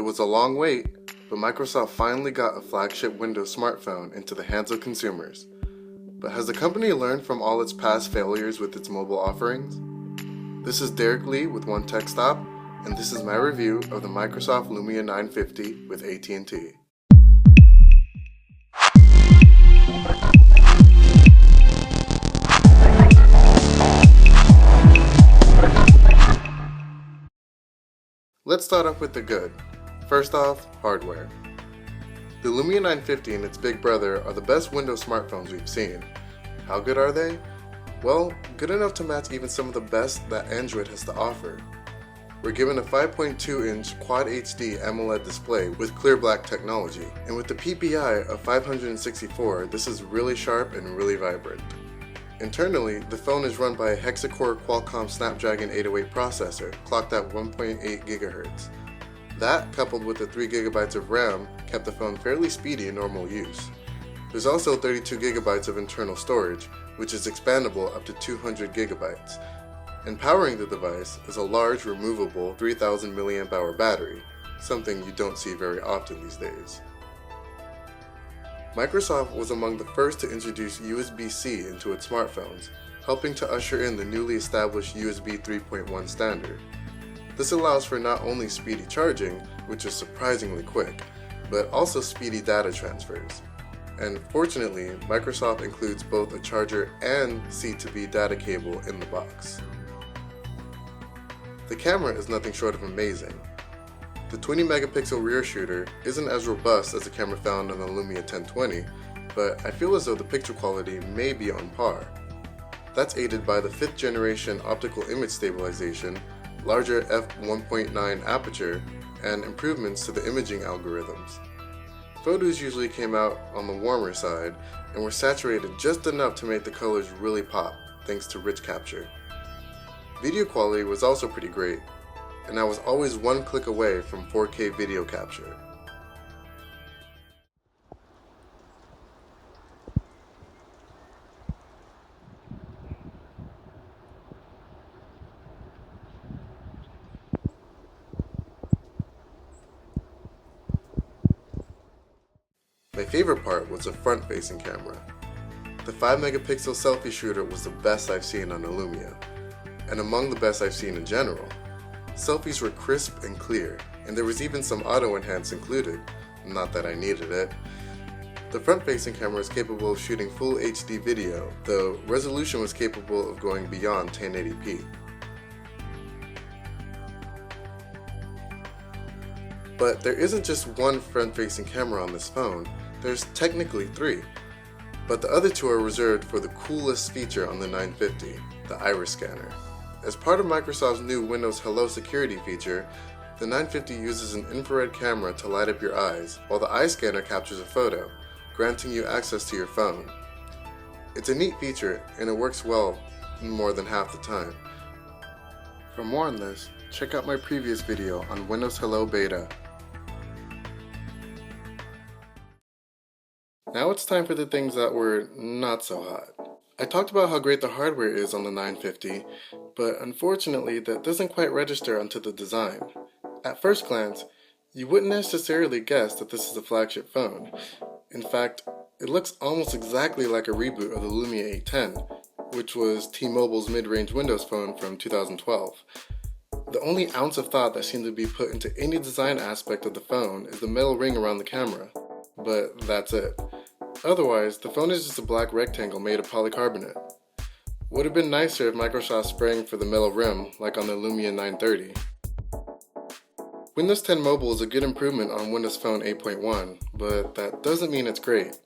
It was a long wait, but Microsoft finally got a flagship Windows smartphone into the hands of consumers. But has the company learned from all its past failures with its mobile offerings? This is Derek Lee with One Tech Stop, and this is my review of the Microsoft Lumia 950 with AT&T. Let's start off with the good. First off, hardware. The Lumia 950 and its big brother are the best Windows smartphones we've seen. How good are they? Well, good enough to match even some of the best that Android has to offer. We're given a 5.2-inch Quad HD AMOLED display with clear black technology, and with the PPI of 564, this is really sharp and really vibrant. Internally, the phone is run by a hexa-core Qualcomm Snapdragon 808 processor, clocked at 1.8 GHz. That, coupled with the 3 GB of RAM, kept the phone fairly speedy in normal use. There's also 32 GB of internal storage, which is expandable up to 200 GB. And powering the device is a large, removable 3000 mAh battery, something you don't see very often these days. Microsoft was among the first to introduce USB-C into its smartphones, helping to usher in the newly established USB 3.1 standard. This allows for not only speedy charging, which is surprisingly quick, but also speedy data transfers. And fortunately, Microsoft includes both a charger and C2B data cable in the box. The camera is nothing short of amazing. The 20-megapixel rear shooter isn't as robust as the camera found on the Lumia 1020, but I feel as though the picture quality may be on par. That's aided by the 5th generation optical image stabilization, larger f1.9 aperture, and improvements to the imaging algorithms. Photos usually came out on the warmer side and were saturated just enough to make the colors really pop, thanks to rich capture. Video quality was also pretty great, and I was always one click away from 4K video capture. My favorite part was the front-facing camera. The 5-megapixel selfie shooter was the best I've seen on a Lumia, and among the best I've seen in general. Selfies were crisp and clear, and there was even some auto enhance included, not that I needed it. The front-facing camera is capable of shooting full HD video, though resolution was capable of going beyond 1080p. But there isn't just one front-facing camera on this phone, there's technically 3. But the other 2 are reserved for the coolest feature on the 950, the iris scanner. As part of Microsoft's new Windows Hello security feature, the 950 uses an infrared camera to light up your eyes, while the eye scanner captures a photo, granting you access to your phone. It's a neat feature, and it works well more than half the time. For more on this, check out my previous video on Windows Hello Beta. Now it's time for the things that were not so hot. I talked about how great the hardware is on the 950, but unfortunately that doesn't quite register onto the design. At first glance, you wouldn't necessarily guess that this is a flagship phone. In fact, it looks almost exactly like a reboot of the Lumia 810, which was T-Mobile's mid-range Windows phone from 2012. The only ounce of thought that seemed to be put into any design aspect of the phone is the metal ring around the camera, but that's it. Otherwise, the phone is just a black rectangle made of polycarbonate. Would have been nicer if Microsoft sprang for the metal rim, like on the Lumia 930. Windows 10 Mobile is a good improvement on Windows Phone 8.1, but that doesn't mean it's great.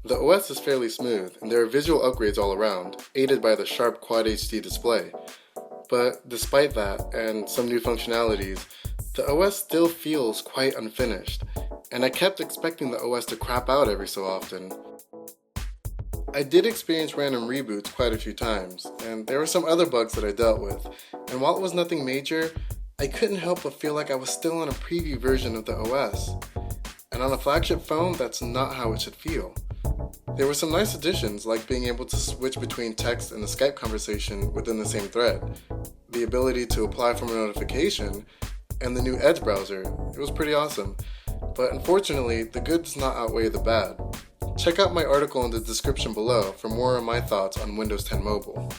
The OS is fairly smooth, and there are visual upgrades all around, aided by the sharp Quad HD display. But despite that, and some new functionalities, the OS still feels quite unfinished, and I kept expecting the OS to crap out every so often. I did experience random reboots quite a few times, and there were some other bugs that I dealt with, and while it was nothing major, I couldn't help but feel like I was still on a preview version of the OS. And on a flagship phone, that's not how it should feel. There were some nice additions, like being able to switch between text and a Skype conversation within the same thread, the ability to apply from a notification, and the new Edge browser. It was pretty awesome. But unfortunately, the good does not outweigh the bad. Check out my article in the description below for more on my thoughts on Windows 10 Mobile.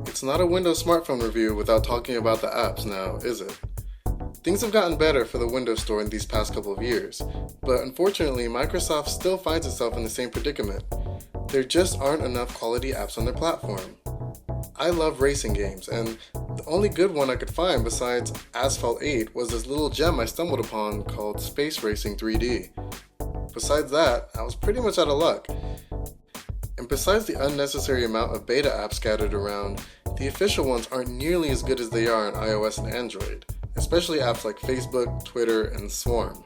It's not a Windows smartphone review without talking about the apps now, is it? Things have gotten better for the Windows Store in these past couple of years, but unfortunately Microsoft still finds itself in the same predicament. There just aren't enough quality apps on their platform. I love racing games, and the only good one I could find besides Asphalt 8 was this little gem I stumbled upon called Space Racing 3D. Besides that, I was pretty much out of luck. And besides the unnecessary amount of beta apps scattered around, the official ones aren't nearly as good as they are on iOS and Android, especially apps like Facebook, Twitter, and Swarm.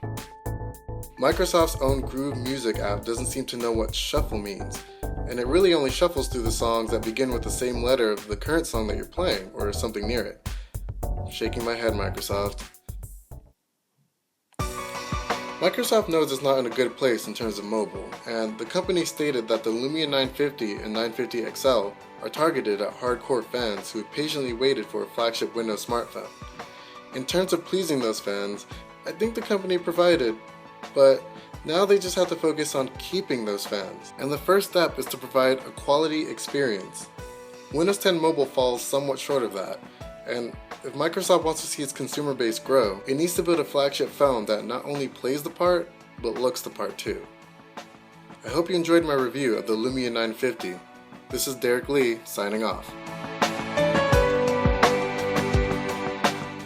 Microsoft's own Groove Music app doesn't seem to know what shuffle means, and it really only shuffles through the songs that begin with the same letter of the current song that you're playing, or something near it. Shaking my head, Microsoft. Microsoft knows it's not in a good place in terms of mobile, and the company stated that the Lumia 950 and 950 XL are targeted at hardcore fans who have patiently waited for a flagship Windows smartphone. In terms of pleasing those fans, I think the company provided, but now they just have to focus on keeping those fans, and the first step is to provide a quality experience. Windows 10 Mobile falls somewhat short of that, and if Microsoft wants to see its consumer base grow, it needs to build a flagship phone that not only plays the part, but looks the part too. I hope you enjoyed my review of the Lumia 950. This is Derek Lee, signing off.